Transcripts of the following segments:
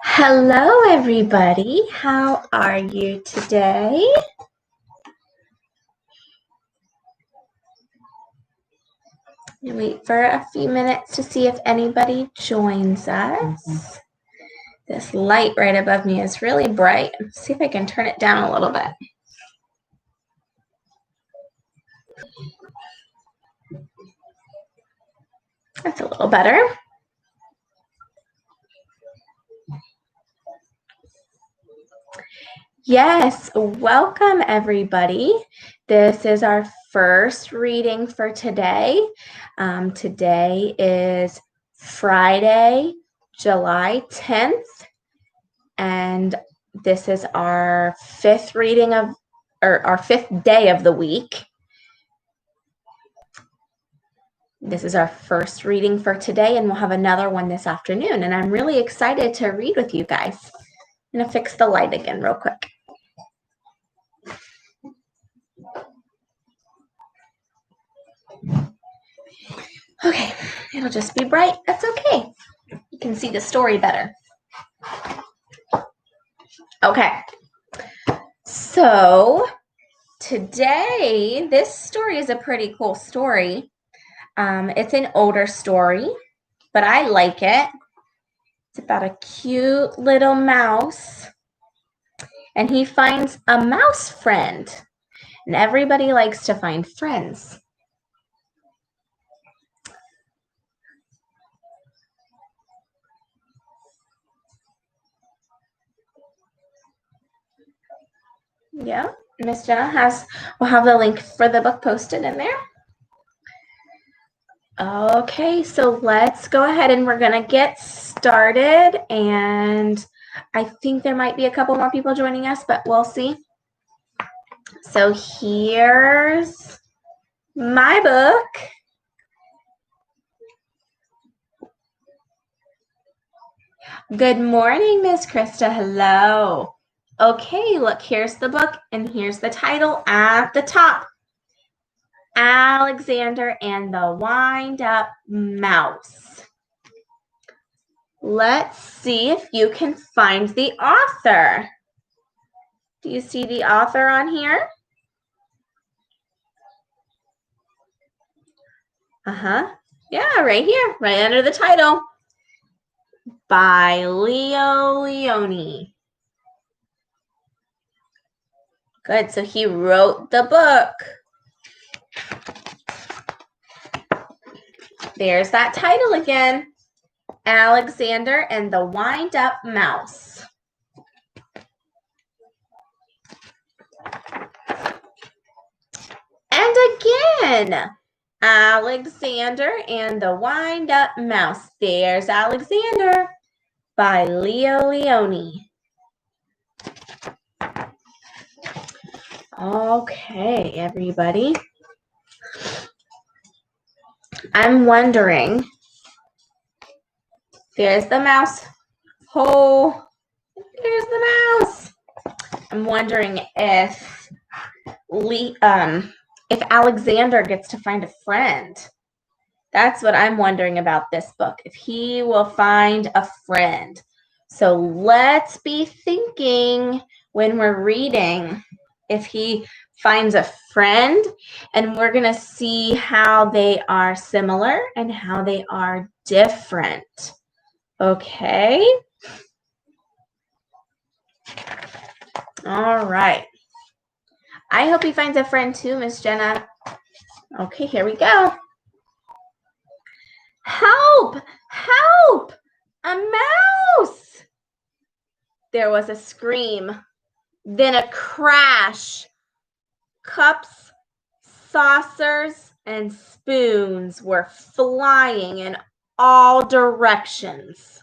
Hello, everybody. How are you today? Wait for a few minutes to see if anybody joins us. This light right above me is really bright. Let's see if I can turn it down a little bit. That's a little better. Yes, welcome everybody. This is our first reading for today. Today is Friday, July 10th, and this is our fifth reading of, or our fifth day of the week. This is our first reading for today, and we'll have another one this afternoon, and I'm really excited to read with you guys. I'm gonna fix the light again real quick. Okay, it'll just be bright. That's okay. You can see the story better. Okay, so today, this story is a pretty cool story. It's an older story, but I like it. It's about a cute little mouse, and he finds a mouse friend, and everybody likes to find friends. Yeah, Miss Jenna will have the link for the book posted in there. Okay, so let's go ahead and we're gonna get started, and I think there might be a couple more people joining us, but we'll see. So here's my book. Good morning, Miss Krista. Hello. Okay, look, here's the book, and here's the title at the top. Alexander and the Wind-Up Mouse. Let's see if you can find the author. Do you see the author on here? Yeah, right here, right under the title. By Leo Leone. Good, so he wrote the book. There's that title again. Alexander and the Wind-Up Mouse. And again, Alexander and the Wind-Up Mouse. There's Alexander by Leo Leone. Okay, everybody. I'm wondering, there's the mouse. Oh, there's the mouse. I'm wondering if Alexander gets to find a friend. That's what I'm wondering about this book, if he will find a friend. So let's be thinking when we're reading if he finds a friend, and we're going to see how they are similar and how they are different. Okay? All right. I hope he finds a friend too, Miss Jenna. Okay, here we go. Help! Help! A mouse! There was a scream, then a crash. Cups, saucers, and spoons were flying in all directions.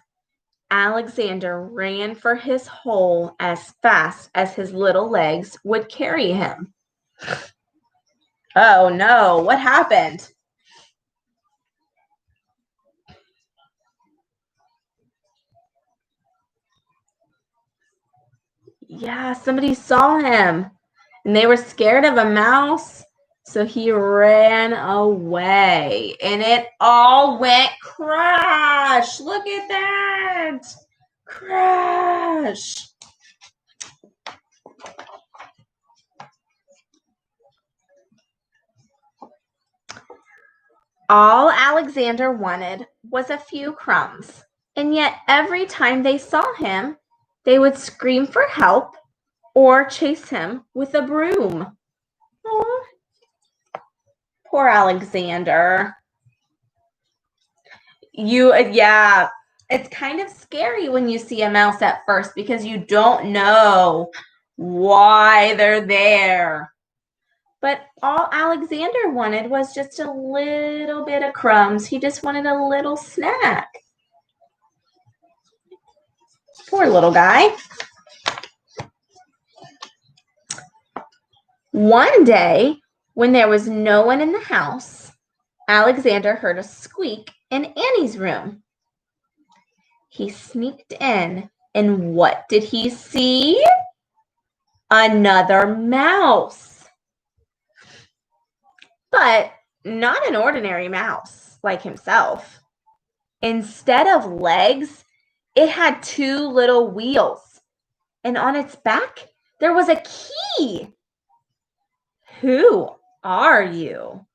Alexander ran for his hole as fast as his little legs would carry him. Oh no, what happened? Yeah, somebody saw him, and they were scared of a mouse. So he ran away and it all went crash. Look at that. Crash. All Alexander wanted was a few crumbs, and yet every time they saw him, they would scream for help or chase him with a broom. Aww. Poor Alexander. Yeah, it's kind of scary when you see a mouse at first because you don't know why they're there. But all Alexander wanted was just a little bit of crumbs. He just wanted a little snack. Poor little guy. One day, when there was no one in the house, Alexander heard a squeak in Annie's room. He sneaked in, and what did he see? Another mouse. But not an ordinary mouse like himself. Instead of legs, it had two little wheels, and on its back, there was a key. Who are you?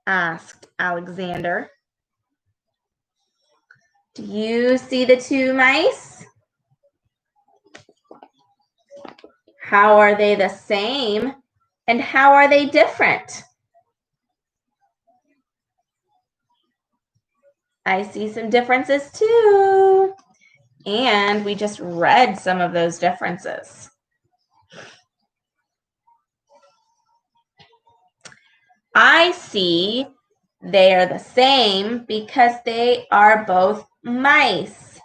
Asked Alexander. Do you see the two mice? How are they the same? And how are they different? I see some differences too. And we just read some of those differences. I see they are the same because they are both mice.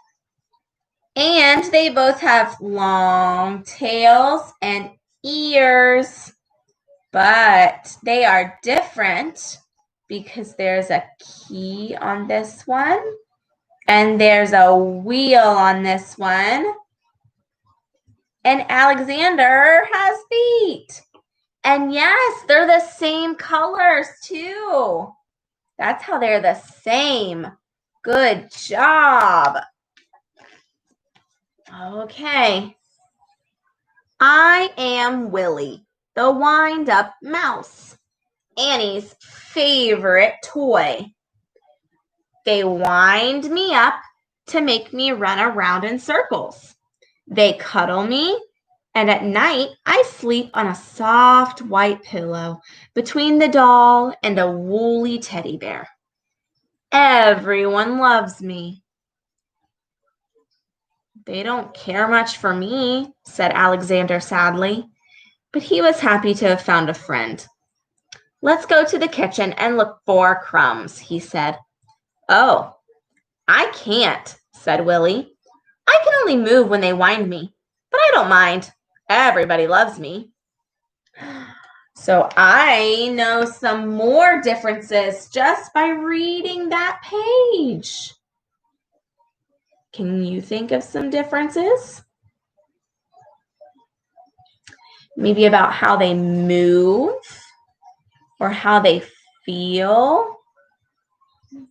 And they both have long tails and ears. But they are different because there's a key on this one and there's a wheel on this one. And Alexander has feet. And yes, they're the same colors too. That's how they're the same. Good job. Okay. I am Willie, the wind-up mouse, Annie's favorite toy. They wind me up to make me run around in circles. They cuddle me, and at night I sleep on a soft white pillow between the doll and a woolly teddy bear. Everyone loves me. They don't care much for me, said Alexander sadly, but he was happy to have found a friend. Let's go to the kitchen and look for crumbs, he said. Oh, I can't, said Willie. I can only move when they wind me, but I don't mind. Everybody loves me. So I know some more differences just by reading that page. Can you think of some differences? Maybe about how they move or how they feel,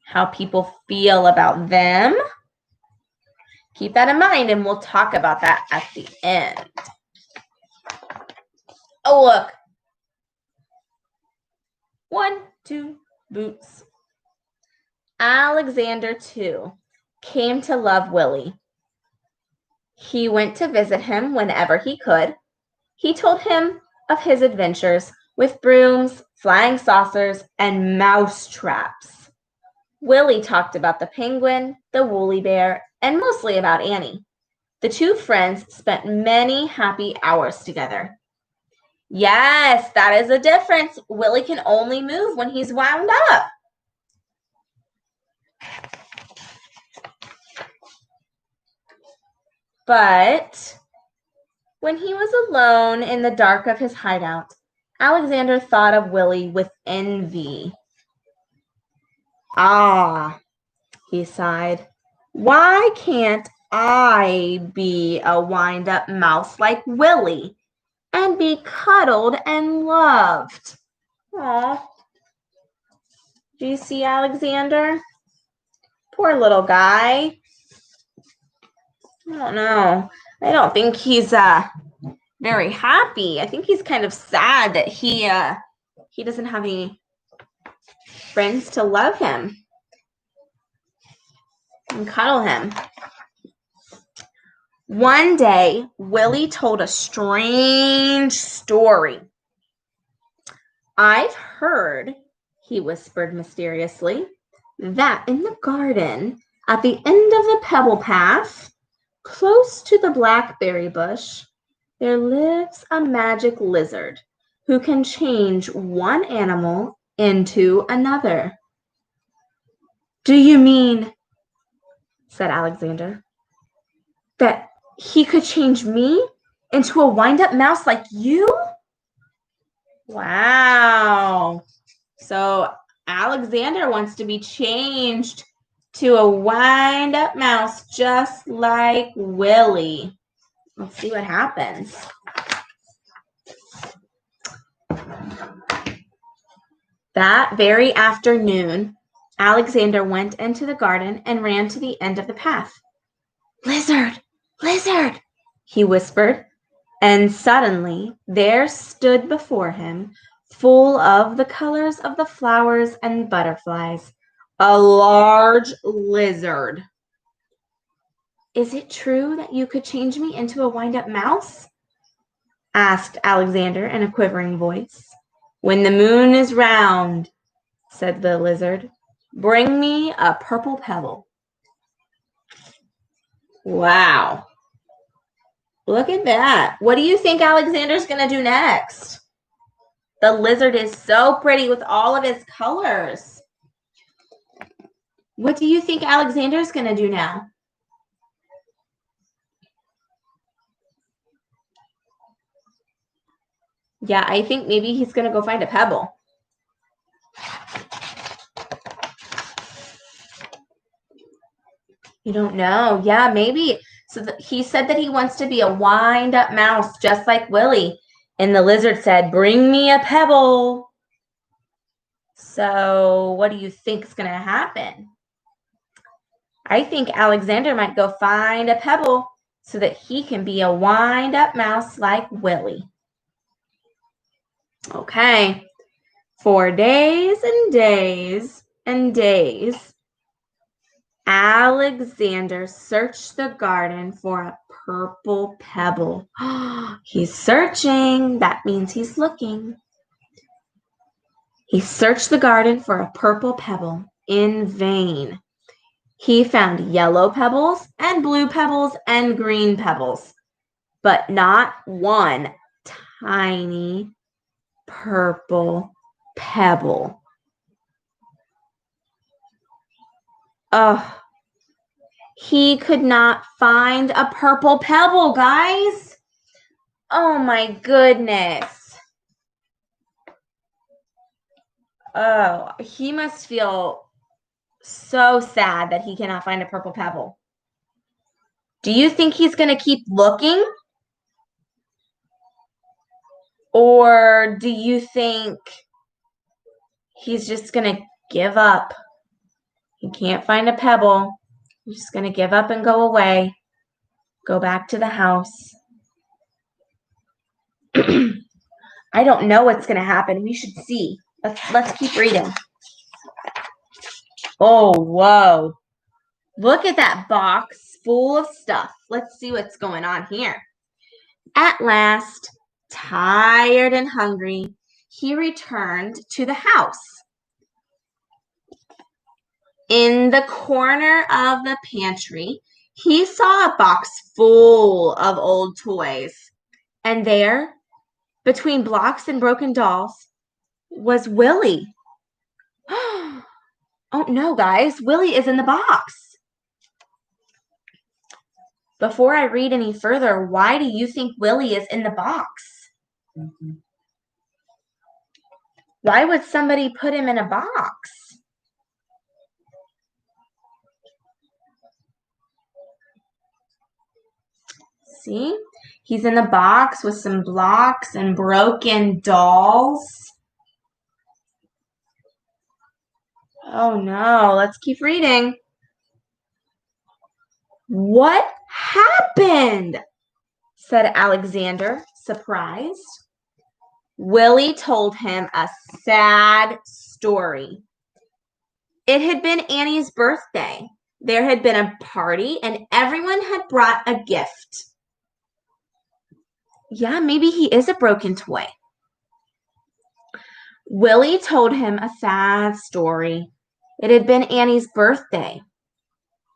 how people feel about them. Keep that in mind and we'll talk about that at the end. Oh, look. 1, 2, boots. Alexander, too, came to love Willie. He went to visit him whenever he could. He told him of his adventures with brooms, flying saucers, and mouse traps. Willie talked about the penguin, the woolly bear, and mostly about Annie. The two friends spent many happy hours together. Yes, that is a difference. Willie can only move when he's wound up. But when he was alone in the dark of his hideout, Alexander thought of Willie with envy. Ah, he sighed. Why can't I be a wind-up mouse like Willie and be cuddled and loved? Aw. Do you see Alexander? Poor little guy. I don't know. I don't think he's very happy. I think he's kind of sad that he doesn't have any friends to love him and cuddle him. One day, Willie told a strange story. I've heard, he whispered mysteriously, that in the garden, at the end of the pebble path, close to the blackberry bush, there lives a magic lizard who can change one animal into another. Do you mean, said Alexander, that he could change me into a wind-up mouse like you? Wow. So Alexander wants to be changed to a wind-up mouse just like Willie. Let's see what happens. That very afternoon, Alexander went into the garden and ran to the end of the path. Lizard! Lizard! He whispered, and suddenly there stood before him, full of the colors of the flowers and butterflies, a large lizard. Is it true that you could change me into a wind-up mouse? Asked Alexander in a quivering voice. When the moon is round, said the lizard, bring me a purple pebble. Wow. Look at that. What do you think Alexander's going to do next? The lizard is so pretty with all of his colors. What do you think Alexander's going to do now? Yeah, I think maybe he's going to go find a pebble. You don't know. Yeah, maybe. So he said that he wants to be a wind-up mouse just like Willie. And the lizard said, bring me a pebble. So what do you think is going to happen? I think Alexander might go find a pebble so that he can be a wind-up mouse like Willie. Okay. For days and days and days, Alexander searched the garden for a purple pebble. He's searching. That means he's looking. He searched the garden for a purple pebble in vain. He found yellow pebbles and blue pebbles and green pebbles, but not one tiny purple pebble. He could not find a purple pebble, guys. Oh my goodness. Oh, he must feel so sad that he cannot find a purple pebble. Do you think he's going to keep looking? Or do you think he's just going to give up? He can't find a pebble. He's just going to give up and go away. Go back to the house. I don't know what's going to happen. We should see. Let's keep reading. Oh, whoa. Look at that box full of stuff. Let's see what's going on here. At last, tired and hungry, he returned to the house. In the corner of the pantry, he saw a box full of old toys. And there, between blocks and broken dolls, was Willie. Oh no, guys, Willie is in the box. Before I read any further, why do you think Willie is in the box? Why would somebody put him in a box? See? He's in the box with some blocks and broken dolls. Oh no, let's keep reading. What happened? Said Alexander, surprised. Willie told him a sad story. It had been Annie's birthday. There had been a party and everyone had brought a gift. Yeah, maybe he is a broken toy. Willie told him a sad story. It had been Annie's birthday.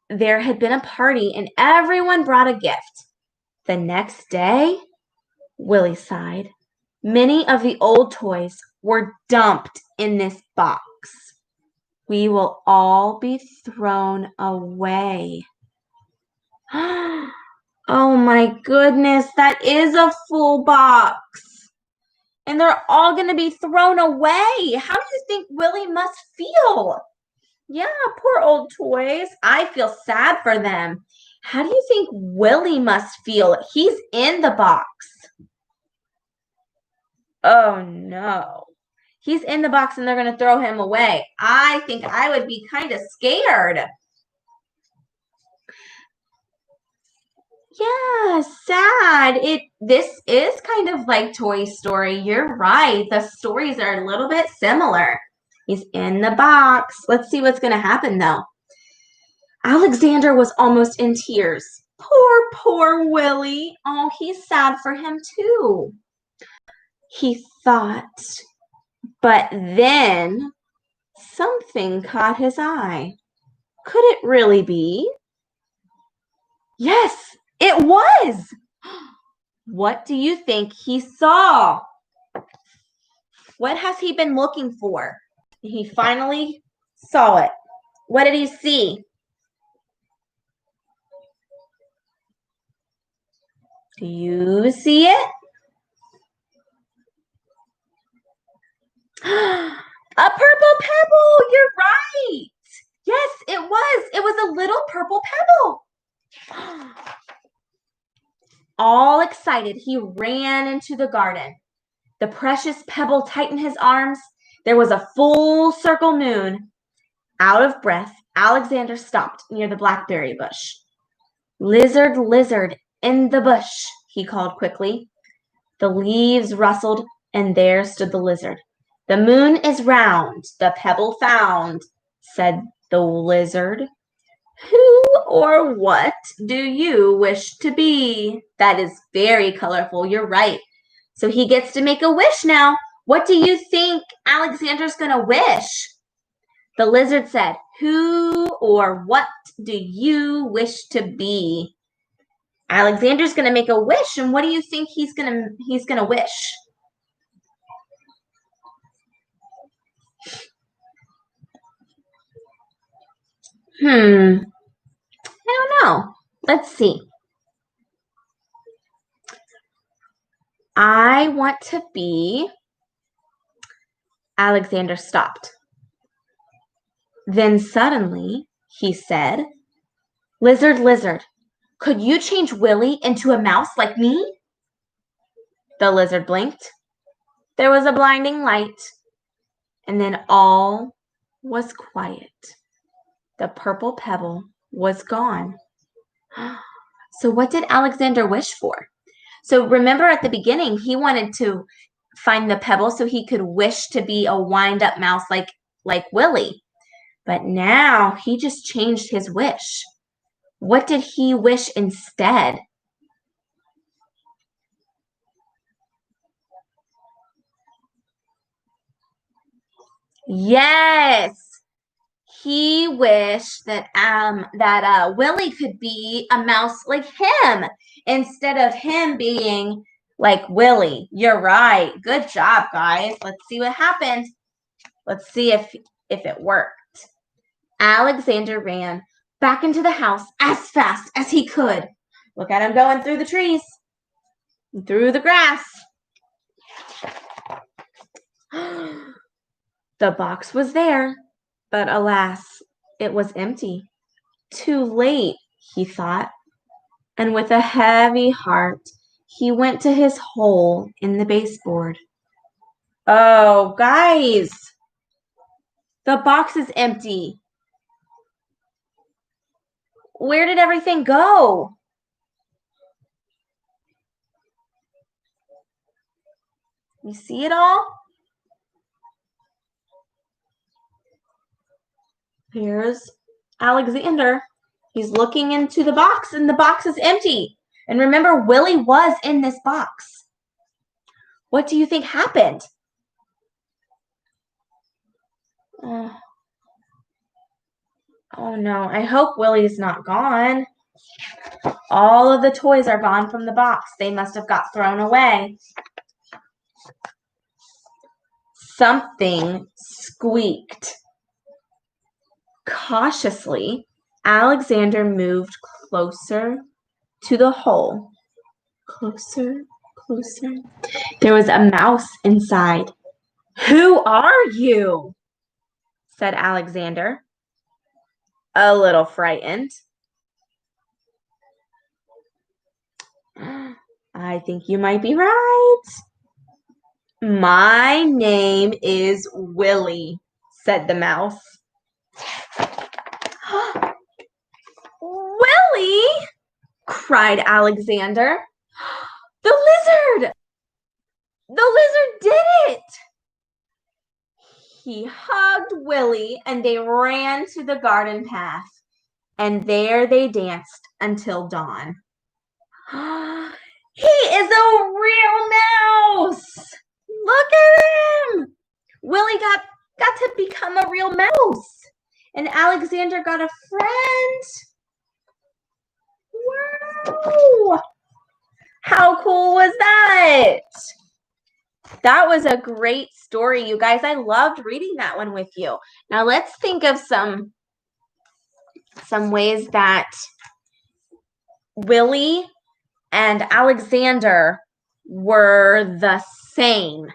There had been a party and everyone brought a gift. The next day, Willie sighed, many of the old toys were dumped in this box. We will all be thrown away. Oh my goodness, that is a full box. And they're all going to be thrown away. How do you think Willie must feel? Yeah, poor old toys. I feel sad for them. How do you think Willie must feel? He's in the box. Oh no. He's in the box and they're going to throw him away. I think I would be kind of scared. Yeah, sad. This is kind of like Toy Story. You're right. The stories are a little bit similar. He's in the box. Let's see what's going to happen though. Alexander was almost in tears. Poor Willie. Oh, he's sad for him too. He thought, but then something caught his eye. Could it really be? Yes, it was. What do you think he saw? What has he been looking for? He finally saw it. What did he see? Do you see it? A purple pebble! You're right! Yes, it was. It was a little purple pebble. All excited, he ran into the garden. The precious pebble tightened his arms. There was a full circle moon. Out of breath, Alexander stopped near the blackberry bush. Lizard, lizard, in the bush, he called quickly. The leaves rustled, and there stood the lizard. The moon is round, the pebble found, said the lizard. Who or what do you wish to be? That is very colorful. You're right. So he gets to make a wish now. What do you think Alexander's going to wish? The lizard said, who or what do you wish to be? Alexander's going to make a wish, and what do you think he's going to wish? I don't know. Let's see. I want to be... Alexander stopped. Then suddenly he said, Lizard, lizard, could you change Willie into a mouse like me? The lizard blinked. There was a blinding light, and then all was quiet. The purple pebble was gone. So what did Alexander wish for? So remember at the beginning, he wanted to find the pebble so he could wish to be a wind-up mouse like Willie. But now he just changed his wish. What did he wish instead? Yes. He wished that Willie could be a mouse like him instead of him being like Willie. You're right. Good job, guys. Let's see what happened. Let's see if it worked. Alexander ran back into the house as fast as he could. Look at him going through the trees, through the grass. The box was there, but alas, it was empty. Too late, he thought, and with a heavy heart, he went to his hole in the baseboard. Oh, guys, The box is empty. Where did everything go? You see it all? Here's Alexander. He's looking into the box, and the box is empty. And remember, Willie was in this box. What do you think happened? Oh no, I hope Willie's not gone. All of the toys are gone from the box. They must have got thrown away. Something squeaked. Cautiously, Alexander moved closer to the hole. Closer, closer. There was a mouse inside. "Who are you?" said Alexander, a little frightened. "I think you might be right. My name is Willie," said the mouse. "Willie!" cried Alexander. "The lizard! The lizard did it!" He hugged Willie and they ran to the garden path, and there they danced until dawn. "He is a real mouse! Look at him!" Willie got to become a real mouse, and Alexander got a friend. Wow! How cool was that? That was a great story, you guys. I loved reading that one with you. Now let's think of some ways that Willie and Alexander were the same.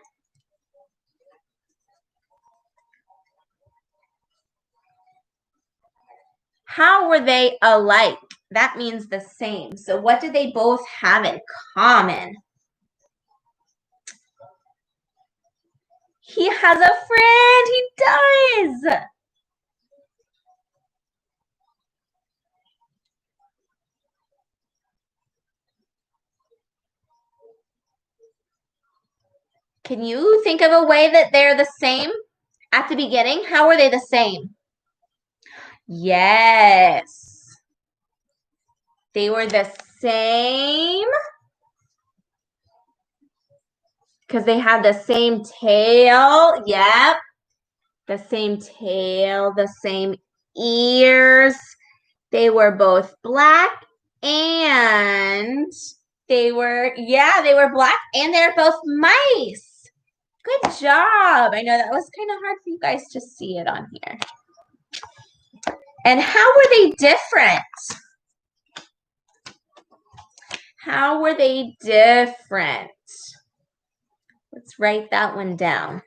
How were they alike? That means the same. So what did they both have in common? He has a friend. He does. Can you think of a way that they're the same at the beginning? How are they the same? Yes. They were the same because they had the same tail. Yep. The same tail, the same ears. They were both black and they were black and they're both mice. Good job. I know that was kind of hard for you guys to see it on here. And how were they different? How were they different? Let's write that one down.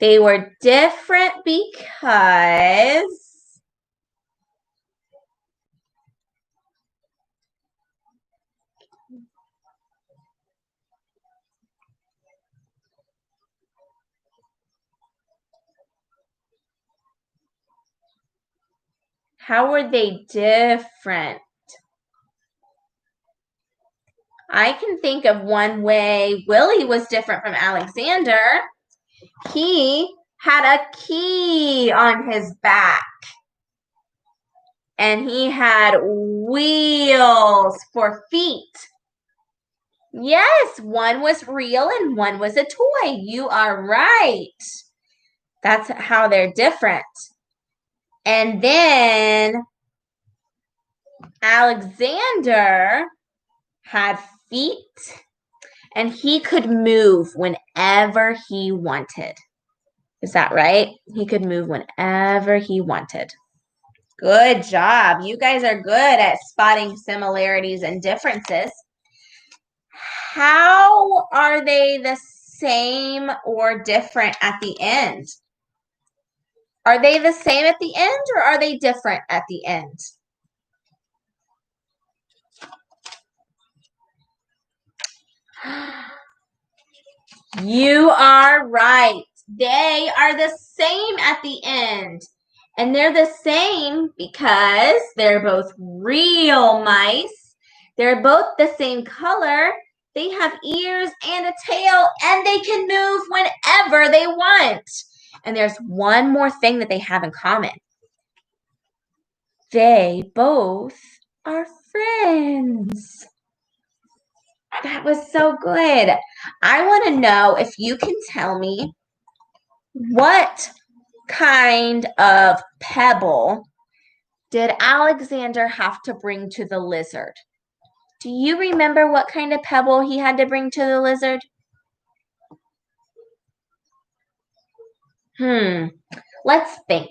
They were different because how were they different? I can think of one way Willie was different from Alexander. He had a key on his back. And he had wheels for feet. Yes, one was real and one was a toy. You are right. That's how they're different. And then Alexander had feet and he could move whenever he wanted. Is that right? He could move whenever he wanted. Good job. You guys are good at spotting similarities and differences. How are they the same or different at the end? Are they the same at the end or are they different at the end? You are right. They are the same at the end. And they're the same because they're both real mice. They're both the same color. They have ears and a tail, and they can move whenever they want. And there's one more thing that they have in common. They both are friends. That was so good. I want to know if you can tell me what kind of pebble did Alexander have to bring to the lizard? Do you remember what kind of pebble he had to bring to the lizard? Let's think.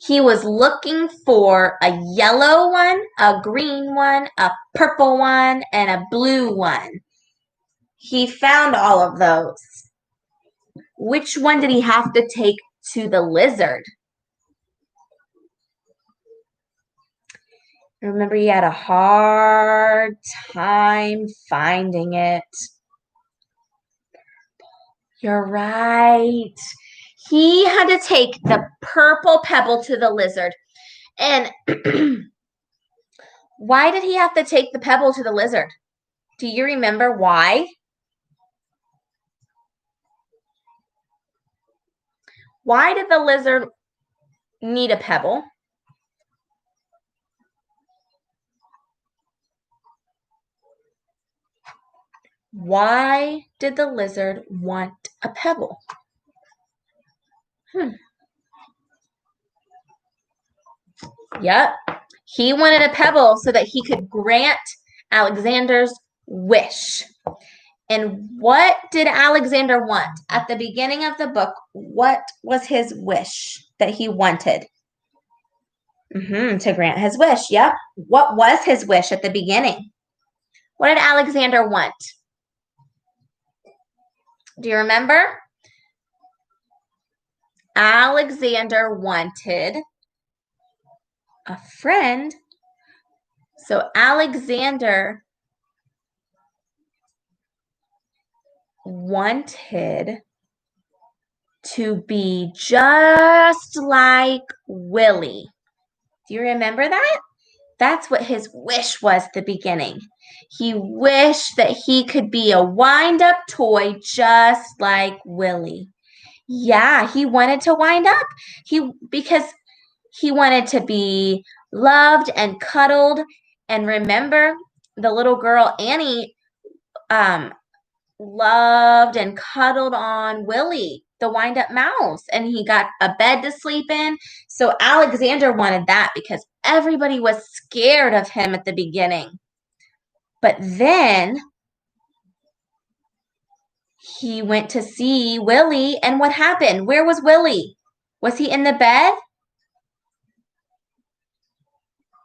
He was looking for a yellow one, a green one, a purple one, and a blue one. He found all of those. Which one did he have to take to the lizard? Remember, he had a hard time finding it. You're right. He had to take the purple pebble to the lizard. And why did he have to take the pebble to the lizard? Do you remember why? Why did the lizard need a pebble? Why did the lizard want a pebble? Yep. He wanted a pebble so that he could grant Alexander's wish. And what did Alexander want? At the beginning of the book, what was his wish that he wanted? To grant his wish. Yep. What was his wish at the beginning? What did Alexander want? Do you remember? Alexander wanted a friend. So Alexander wanted to be just like Willie. Do you remember that? That's what his wish was at the beginning. He wished that he could be a wind-up toy just like Willie. Yeah, he wanted to wind up. Because he wanted to be loved and cuddled. And remember, the little girl Annie loved and cuddled on Willie, the wind-up mouse, and he got a bed to sleep in. So Alexander wanted that because everybody was scared of him at the beginning. But then he went to see Willie, and what happened? Where was Willie? Was he in the bed?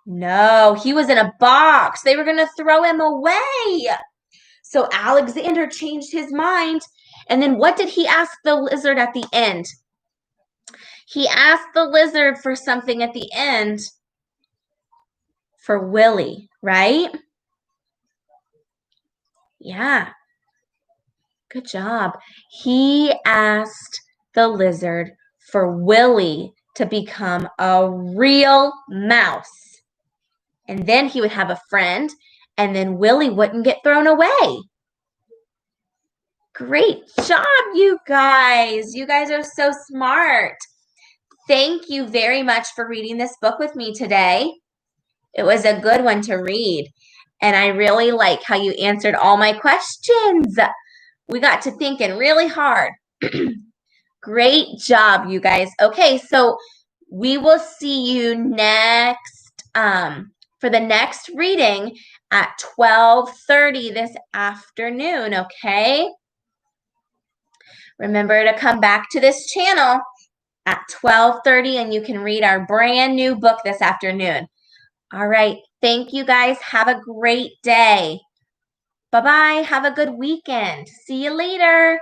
No, he was in a box. They were going to throw him away. So Alexander changed his mind. And then what did he ask the lizard at the end? He asked the lizard for something at the end for Willie, right? Yeah. Good job. He asked the lizard for Willie to become a real mouse. And then he would have a friend, and then Willie wouldn't get thrown away. Great job, you guys. You guys are so smart. Thank you very much for reading this book with me today. It was a good one to read, and I really like how you answered all my questions. We got to thinking really hard. Great job, you guys. Okay, so we will see you next for the next reading at 12:30 this afternoon, okay? Remember to come back to this channel at 12:30 and you can read our brand new book this afternoon. All right. Thank you guys. Have a great day. Bye-bye. Have a good weekend. See you later.